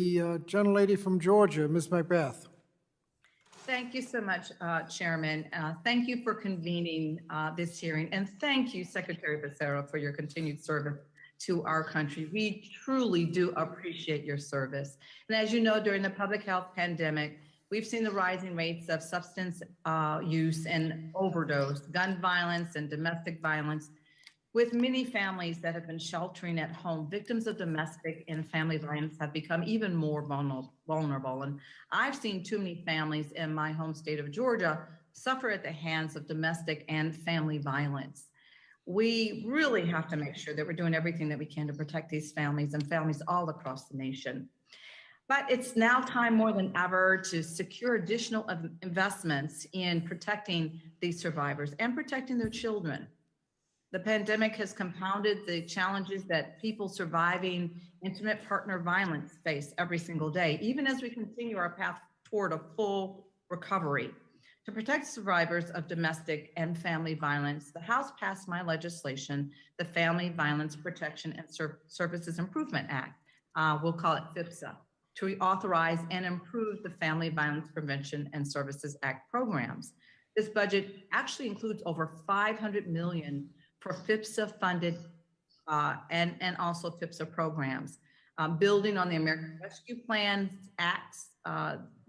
The gentlelady from Georgia, Ms. McBath. Thank you so much, Chairman. Thank you for convening this hearing, and thank you, Secretary Becerra, for your continued service to our country. We truly do appreciate your service. And as you know, during the public health pandemic, we've seen the rising rates of substance use and overdose, gun violence, and domestic violence. With many families that have been sheltering at home, victims of domestic and family violence have become even more vulnerable. And I've seen too many families in my home state of Georgia suffer at the hands of domestic and family violence. We really have to make sure that we're doing everything that we can to protect these families and families all across the nation. But it's now time more than ever to secure additional investments in protecting these survivors and protecting their children. The pandemic has compounded the challenges that people surviving intimate partner violence face every single day, even as we continue our path toward a full recovery. To protect survivors of domestic and family violence, the House passed my legislation, the Family Violence Protection and Services Improvement Act. We'll call it FVPSA, to reauthorize and improve the Family Violence Prevention and Services Act programs. This budget actually includes over $500 million for FVPSA funded and also FVPSA programs. Building on the American Rescue Plan Acts,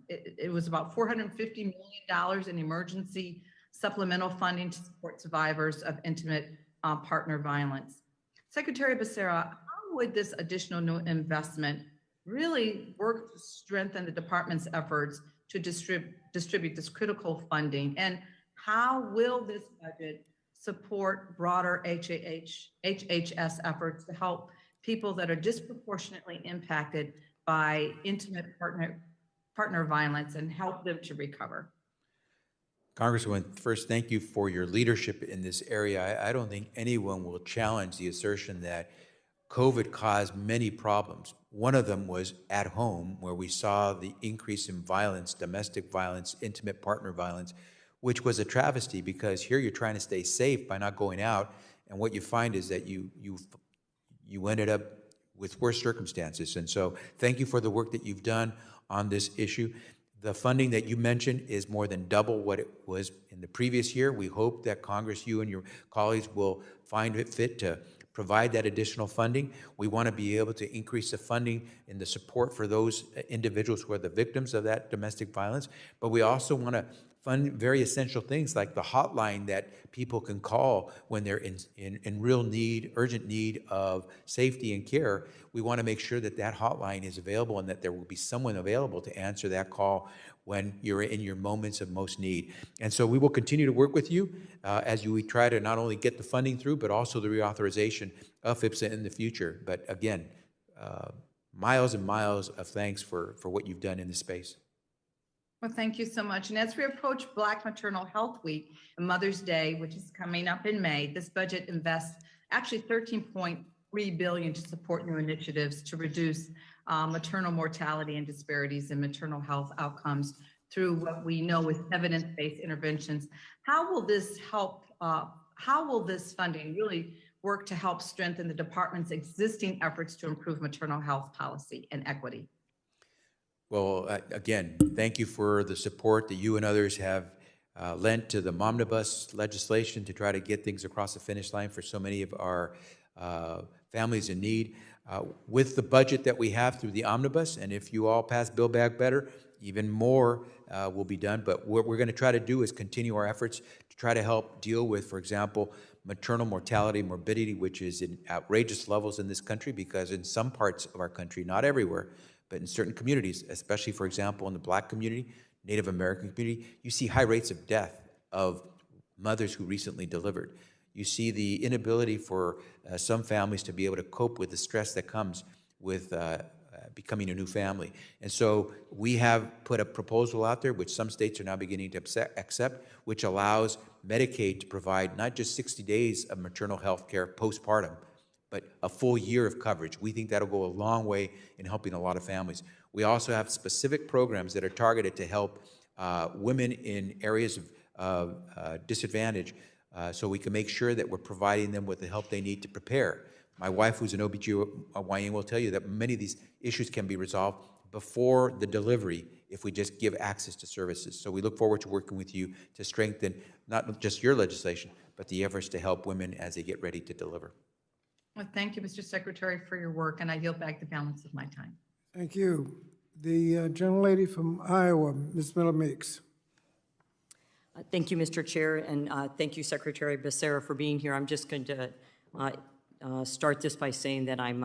it was about $450 million in emergency supplemental funding to support survivors of intimate partner violence. Secretary Becerra, how would this additional new investment really work to strengthen the department's efforts to distribute this critical funding? And how will this budget support broader HHS efforts to help people that are disproportionately impacted by intimate partner violence and help them to recover? Congresswoman, first, thank you for your leadership in this area. I don't think anyone will challenge the assertion that COVID caused many problems. One of them was at home, where we saw the increase in violence, domestic violence, intimate partner violence, which was a travesty because here you're trying to stay safe by not going out, and what you find is that you ended up with worse circumstances. And so thank you for the work that you've done on this issue. The funding that you mentioned is more than double what it was in the previous year. We hope that Congress, you and your colleagues will find it fit to provide that additional funding. We want to be able to increase the funding and the support for those individuals who are the victims of that domestic violence, but we also want to fund very essential things like the hotline that people can call when they're in real need, urgent need of safety and care. We want to make sure that that hotline is available and that there will be someone available to answer that call when you're in your moments of most need. And so we will continue to work with you as we try to not only get the funding through, but also the reauthorization of FVPSA in the future. But again, miles and miles of thanks for what you've done in this space. Well, thank you so much. And as we approach Black Maternal Health Week and Mother's Day, which is coming up in May, this budget invests actually $13.3 billion to support new initiatives to reduce maternal mortality and disparities in maternal health outcomes through what we know is evidence-based interventions. How will this help? How will this funding really work to help strengthen the department's existing efforts to improve maternal health policy and equity? Well, again, thank you for the support that you and others have lent to the Momnibus legislation to try to get things across the finish line for so many of our families in need. With the budget that we have through the Omnibus, and if you all pass Build Back Better, even more will be done. But what we're going to try to do is continue our efforts to try to help deal with, for example, maternal mortality and morbidity, which is in outrageous levels in this country, because in some parts of our country, not everywhere, but in certain communities, especially, for example, in the Black community, Native American community, you see high rates of death of mothers who recently delivered. You see the inability for some families to be able to cope with the stress that comes with becoming a new family. And so we have put a proposal out there, which some states are now beginning to accept, which allows Medicaid to provide not just 60 days of maternal health care postpartum, but a full year of coverage. We think that'll go a long way in helping a lot of families. We also have specific programs that are targeted to help women in areas of disadvantage, so we can make sure that we're providing them with the help they need to prepare. My wife, who's an OBGYN, will tell you that many of these issues can be resolved before the delivery if we just give access to services. So we look forward to working with you to strengthen not just your legislation, but the efforts to help women as they get ready to deliver. Well, thank you, Mr. Secretary, for your work, and I yield back the balance of my time. Thank you. The gentlelady from Iowa, Ms. Miller Meeks. Thank you, Mr. Chair, and thank you, Secretary Becerra, for being here. I'm just going to start this by saying that I'm